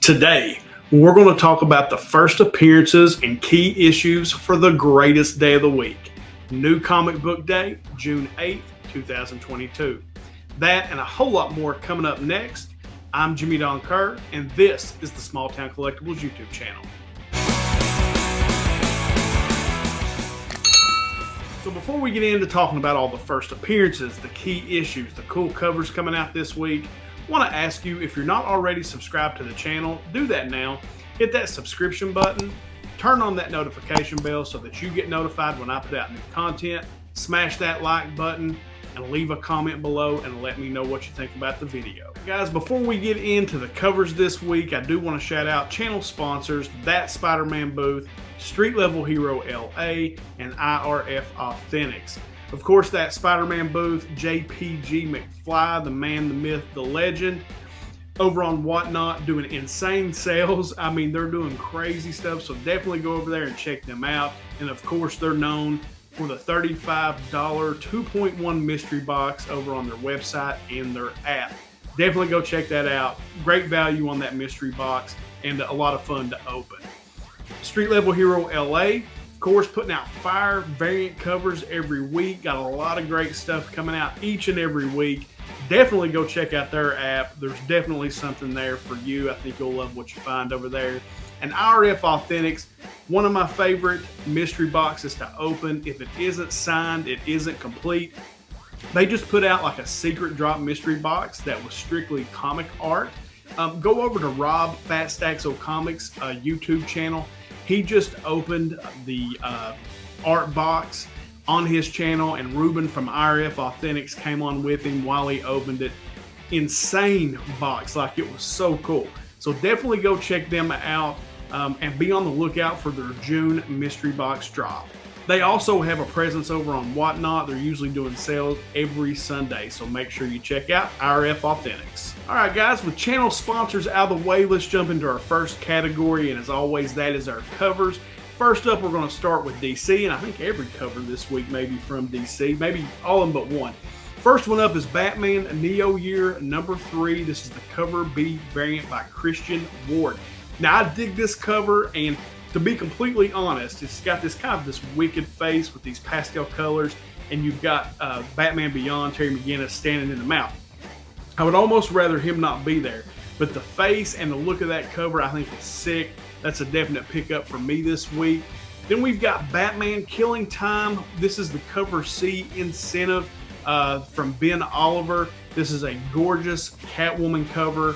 Today, we're going to talk about the first appearances and key issues for the greatest day of the week. New Comic Book Day, June 8th, 2022. That and a whole lot more coming up next. I'm Jimmy Don Kerr, and this is the Small Town Collectibles YouTube channel. So before we get into talking about all the first appearances, the key issues, the cool covers coming out this week, I want to ask you, if you're not already subscribed to the channel, do that now. Hit that subscription button, turn on that notification bell so that you get notified when I put out new content. Smash that like button and leave a comment below and let me know what you think about the video. Guys, before we get into the covers this week, I do want to shout out channel sponsors, That Spider-Man Booth, Street Level Hero LA, and IRF Authentics. Of course, That Spider-Man Booth, JPG McFly, the man, the myth, the legend, over on Whatnot, doing insane sales. I mean, they're doing crazy stuff, so definitely go over there and check them out. And of course, they're known for the $35 2.1 mystery box over on their website and their app. Definitely go check that out. Great value on that mystery box and a lot of fun to open. Street Level Hero LA, of course, putting out fire variant covers every week. Got a lot of great stuff coming out each and every week. Definitely go check out their app. There's definitely something there for you. I think you'll love what you find over there. And IRF Authentics, one of my favorite mystery boxes to open. If it isn't signed, it isn't complete. They just put out like a secret drop mystery box that was strictly comic art. Go over to Rob Fat Stacks O Comics YouTube channel. He just opened the art box on his channel, and Ruben from IRF Authentics came on with him while he opened it. Insane box, like it was so cool. So definitely go check them out and be on the lookout for their June mystery box drop. They also have a presence over on Whatnot. They're usually doing sales every Sunday, so make sure you check out IRF Authentics. All right, guys, with channel sponsors out of the way, let's jump into our first category, and as always, that is our covers. First up, we're going to start with DC, and I think every cover this week may be from DC, maybe all of them but one. First one up is Batman Neo Year number 3. This is the cover B variant by Christian Ward. Now, I dig this cover, and to be completely honest, it's got this kind of this wicked face with these pastel colors, and you've got Batman Beyond, Terry McGinnis, standing in the mouth. I would almost rather him not be there, but the face and the look of that cover I think is sick. That's a definite pickup for me this week. Then we've got Batman Killing Time. This is the cover C incentive from Ben Oliver. This is a gorgeous Catwoman cover.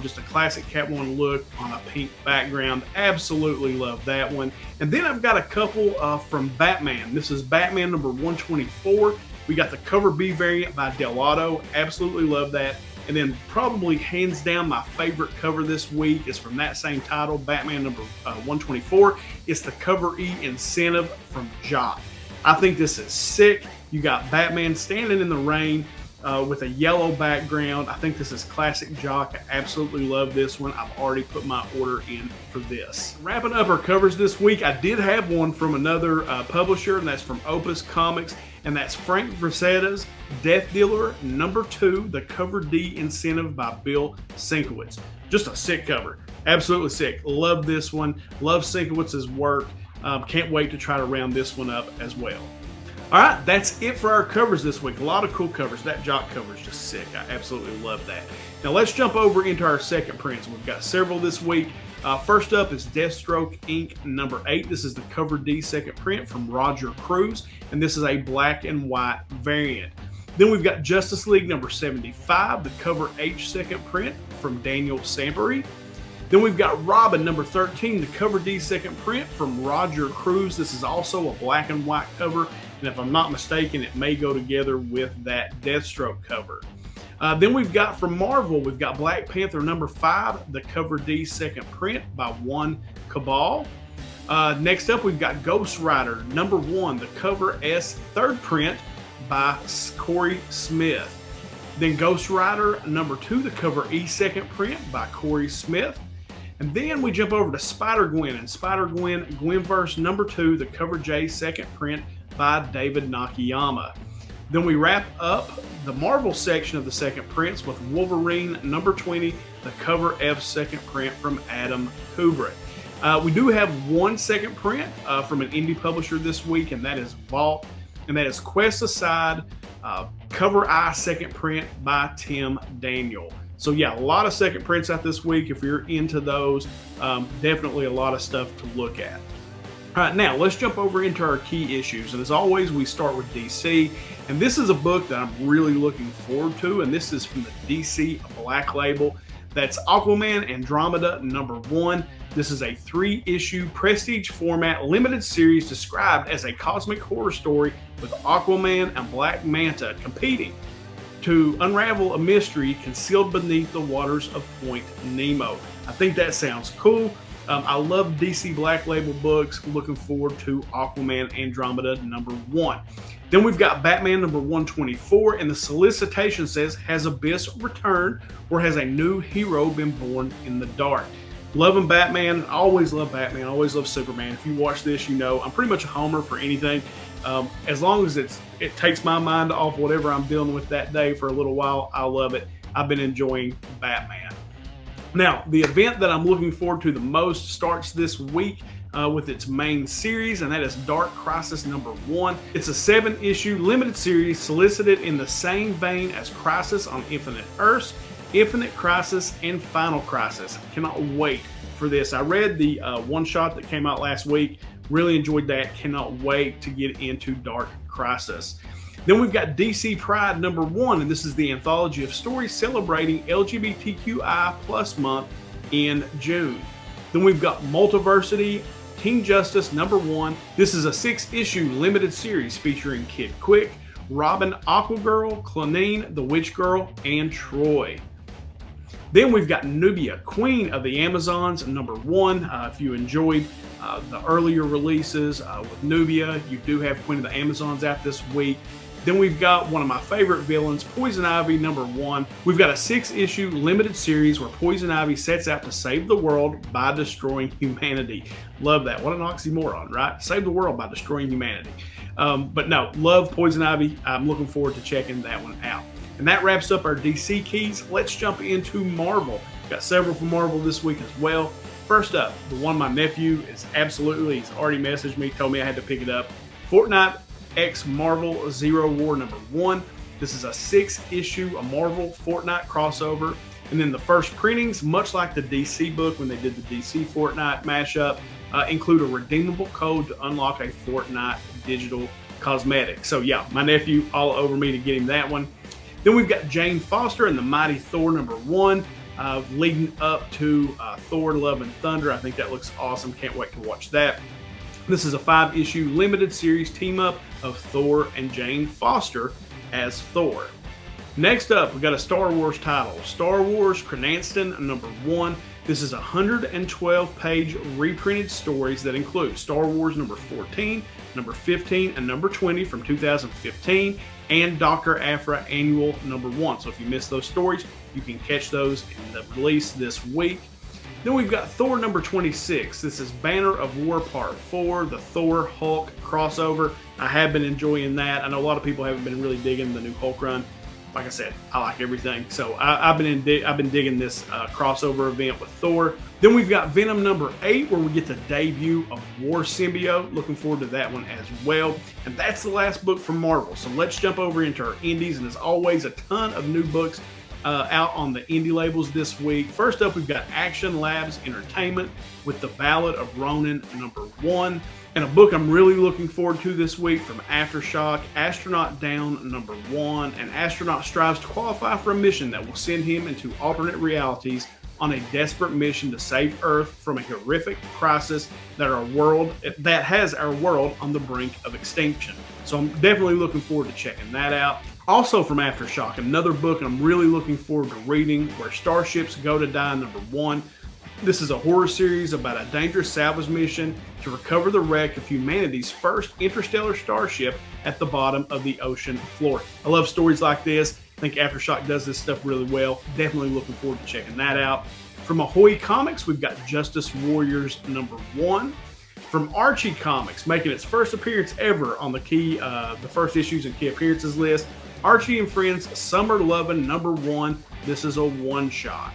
Just a classic Catwoman look on a pink background. Absolutely love that one. And then I've got a couple from Batman. This is Batman number 124. We got the cover B variant by Delato. Absolutely love that. And then probably hands down my favorite cover this week is from that same title, Batman number 124. It's the cover E incentive from Jock. I think this is sick. You got Batman standing in the rain with a yellow background. I think this is classic Jock. I absolutely love this one. I've already put my order in for this. Wrapping up our covers this week, I did have one from another publisher, and that's from Opus Comics, and that's Frank Frazetta's Death Dealer number 2, the cover D incentive by Bill Sinkiewicz. Just a sick cover. Absolutely sick. Love this one. Love Sinkiewicz's work. Can't wait to try to round this one up as well. All right, that's it for our covers this week. A lot of cool covers. That Jock cover is just sick. I absolutely love that. Now let's jump over into our second prints. We've got several this week. First up is Deathstroke Inc. number 8. This is the cover D second print from Roger Cruz, and this is a black and white variant. Then we've got Justice League number 75, the cover H second print from Daniel Sampery. Then we've got Robin number 13, the cover D second print from Roger Cruz. This is also a black and white cover, and if I'm not mistaken, it may go together with that Deathstroke cover. Then we've got from Marvel, we've got Black Panther number 5, the cover D second print by One Cabal. Next up, we've got Ghost Rider number 1, the cover S third print by Corey Smith. Then Ghost Rider number 2, the cover E second print by Corey Smith. And then we jump over to Spider-Gwen and Spider-Gwen Gwenverse number 2, the cover J second print by David Nakayama. Then we wrap up the Marvel section of the second prints with Wolverine number 20, the cover F second print from Adam Kubrick. We do have one second print from an indie publisher this week, and that is Vault, and that is Quest Aside, cover I second print by Tim Daniel. So yeah, a lot of second prints out this week. If you're into those, definitely a lot of stuff to look at. All right, now let's jump over into our key issues. And as always, we start with DC. And this is a book that I'm really looking forward to. And this is from the DC Black Label. That's Aquaman Andromeda number 1. This is a 3-issue prestige format limited series described as a cosmic horror story with Aquaman and Black Manta competing to unravel a mystery concealed beneath the waters of Point Nemo. I think that sounds cool. I love DC Black Label books. Looking forward to Aquaman Andromeda number 1. Then we've got Batman number 124, and the solicitation says, has Abyss returned or has a new hero been born in the dark? Loving Batman. Always love Batman. Always love Superman. If you watch this, you know I'm pretty much a homer for anything. As long as it takes my mind off whatever I'm dealing with that day for a little while, I love it. I've been enjoying Batman. Now, the event that I'm looking forward to the most starts this week with its main series, and that is Dark Crisis number 1. It's a 7-issue limited series solicited in the same vein as Crisis on Infinite Earths, Infinite Crisis, and Final Crisis. Cannot wait for this. I read the one-shot that came out last week. Really enjoyed that. Cannot wait to get into Dark Crisis. Then we've got DC Pride number 1, and this is the anthology of stories celebrating LGBTQI plus month in June. Then we've got Multiversity Teen Justice number 1. This is a 6-issue limited series featuring Kid Quick, Robin, Aquagirl, Clanine, the Witch Girl, and Troy. Then we've got Nubia, Queen of the Amazons number 1. If you enjoyed the earlier releases with Nubia, you do have Queen of the Amazons out this week. Then we've got one of my favorite villains, Poison Ivy number 1. We've got a 6-issue limited series where Poison Ivy sets out to save the world by destroying humanity. Love that. What an oxymoron, right? Save the world by destroying humanity. But no, love Poison Ivy. I'm looking forward to checking that one out. And that wraps up our DC keys. Let's jump into Marvel. Got several from Marvel this week as well. First up, the one my nephew is absolutely, he's already messaged me, told me I had to pick it up. Fortnite X Marvel Zero War number 1. This is a 6-issue Marvel Fortnite crossover. And then the first printings, much like the DC book when they did the DC Fortnite mashup, include a redeemable code to unlock a Fortnite digital cosmetic. So yeah, my nephew all over me to get him that one. Then we've got Jane Foster and the Mighty Thor number 1, leading up to Thor Love and Thunder. I think that looks awesome. Can't wait to watch that. This is a 5-issue limited series team-up of Thor and Jane Foster as Thor. Next up, we got a Star Wars title, Star Wars Cranston number 1. This is 112-page reprinted stories that include Star Wars number 14, number 15, and number 20 from 2015, and Dr. Aphra Annual number 1. So if you missed those stories, you can catch those in the release this week. Then we've got Thor number 26. This is Banner of War Part 4, the Thor Hulk crossover. I have been enjoying that. I know a lot of people haven't been really digging the new Hulk run. Like I said, I like everything. So I've been digging this crossover event with Thor. Then we've got Venom number 8, where we get the debut of War Symbiote. Looking forward to that one as well. And that's the last book from Marvel. So let's jump over into our indies. And as always, a ton of new books out on the indie labels this week. First up, we've got Action Labs Entertainment with The Ballad of Ronin number 1. And a book I'm really looking forward to this week from Aftershock, Astronaut Down number 1. An astronaut strives to qualify for a mission that will send him into alternate realities on a desperate mission to save Earth from a horrific crisis that has our world on the brink of extinction. So I'm definitely looking forward to checking that out. Also from Aftershock, another book I'm really looking forward to reading, Where Starships Go to Die number 1. This is a horror series about a dangerous salvage mission to recover the wreck of humanity's first interstellar starship at the bottom of the ocean floor. I love stories like this. I think Aftershock does this stuff really well. Definitely looking forward to checking that out. From Ahoy Comics, we've got Justice Warriors number 1. From Archie Comics, making its first appearance ever on the first issues and key appearances list, Archie and Friends Summer Lovin' #1. This is a one-shot.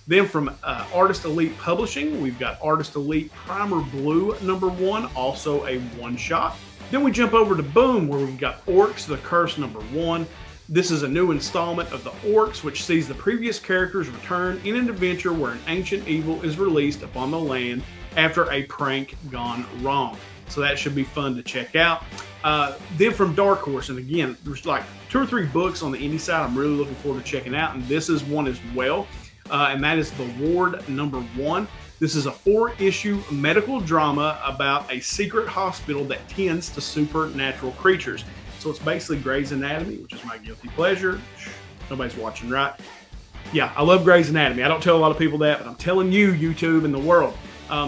Then from Artist Elite Publishing, we've got Artist Elite Primer Blue #1, also a one-shot. Then we jump over to Boom, where we've got Orcs the Curse #1. This is a new installment of the Orcs, which sees the previous characters return in an adventure where an ancient evil is released upon the land after a prank gone wrong. So that should be fun to check out. Then from Dark Horse, and again, there's like 2 or 3 books on the indie side I'm really looking forward to checking out, and this is one as well, and that is The Ward #1. This is a 4-issue medical drama about a secret hospital that tends to supernatural creatures. So it's basically Grey's Anatomy, which is my guilty pleasure. Nobody's watching, right? Yeah, I love Grey's Anatomy. I don't tell a lot of people that, but I'm telling you, YouTube and the world.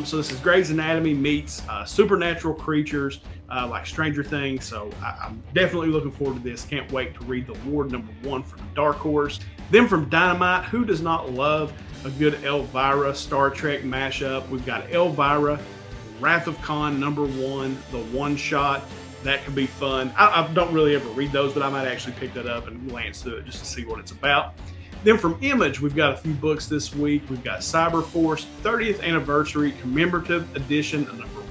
So this is Grey's Anatomy meets supernatural creatures like Stranger Things. So I'm definitely looking forward to this. Can't wait to read The Ward #1 from Dark Horse. Then from Dynamite, who does not love a good Elvira Star Trek mashup? We've got Elvira, Wrath of Khan #1, the one-shot. That could be fun. I don't really ever read those, but I might actually pick that up and glance through it just to see what it's about. Then from Image, we've got a few books this week. We've got Cyberforce 30th Anniversary Commemorative Edition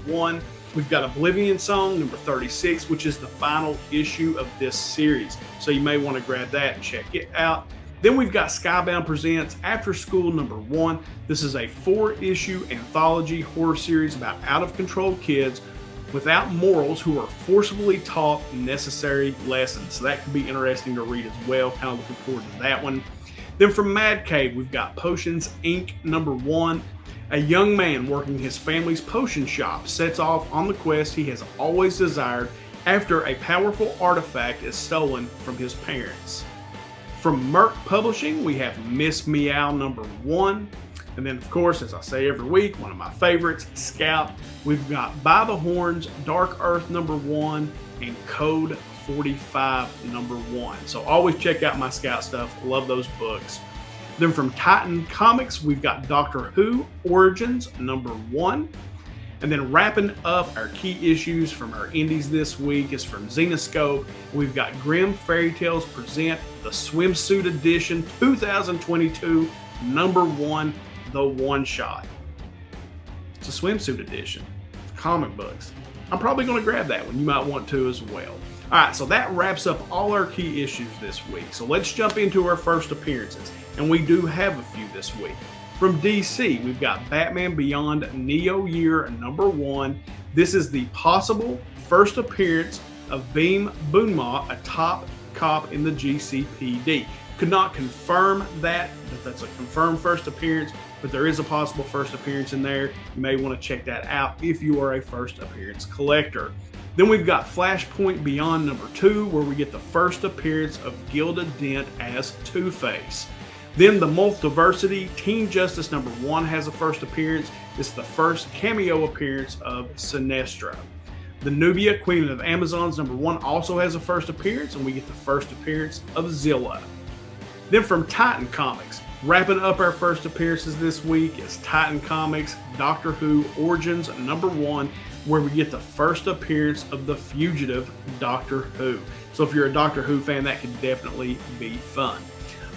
#1. We've got Oblivion Song #36, which is the final issue of this series. So you may want to grab that and check it out. Then we've got Skybound Presents After School #1. This is a 4-issue anthology horror series about out-of-control kids without morals who are forcibly taught necessary lessons. So that could be interesting to read as well. Kind of looking forward to that one. Then from Mad Cave, we've got Potions Inc. #1. A young man working his family's potion shop sets off on the quest he has always desired after a powerful artifact is stolen from his parents. From Merc Publishing, we have Miss Meow #1. And then, of course, as I say every week, one of my favorites, Scout. We've got By the Horns, Dark Earth #1, and Code 45 #1. So always check out my Scout stuff. Love those books. Then from Titan Comics, we've got Doctor Who Origins #1. And then wrapping up our key issues from our indies this week is from Zenoscope. We've got Grimm Fairy Tales Present the Swimsuit Edition 2022 #1. The one-shot. It's a swimsuit edition. Comic books. I'm probably going to grab that one. You might want to as well. All right, so that wraps up all our key issues this week. So let's jump into our first appearances. And we do have a few this week. From DC, we've got Batman Beyond Neo Year #1. This is the possible first appearance of Beam Boonma, a top cop in the GCPD. Could not confirm that that's a confirmed first appearance, but there is a possible first appearance in there. You may want to check that out if you are a first appearance collector. Then we've got Flashpoint Beyond #2, where we get the first appearance of Gilda Dent as Two-Face. Then the Multiversity Teen Justice #1 has a first appearance. It's the first cameo appearance of Sinestro. The Nubia, Queen of Amazons #1 also has a first appearance, and we get the first appearance of Zilla. Then from Titan Comics, wrapping up our first appearances this week is Titan Comics Doctor Who Origins #1, where we get the first appearance of the fugitive Doctor Who. So if you're a Doctor Who fan, that could definitely be fun.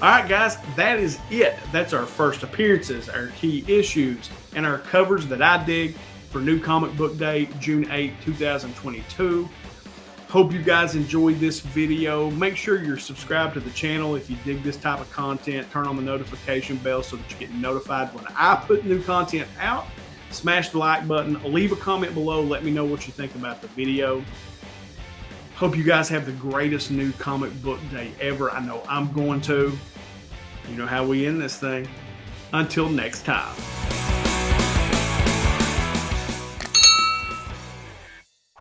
All right, guys, that is it. That's our first appearances, our key issues, and our covers that I dig for New Comic Book Day, June 8, 2022. Hope you guys enjoyed this video. Make sure you're subscribed to the channel if you dig this type of content. Turn on the notification bell so that you get notified when I put new content out. Smash the like button. Leave a comment below. Let me know what you think about the video. Hope you guys have the greatest New Comic Book Day ever. I know I'm going to. You know how we end this thing. Until next time.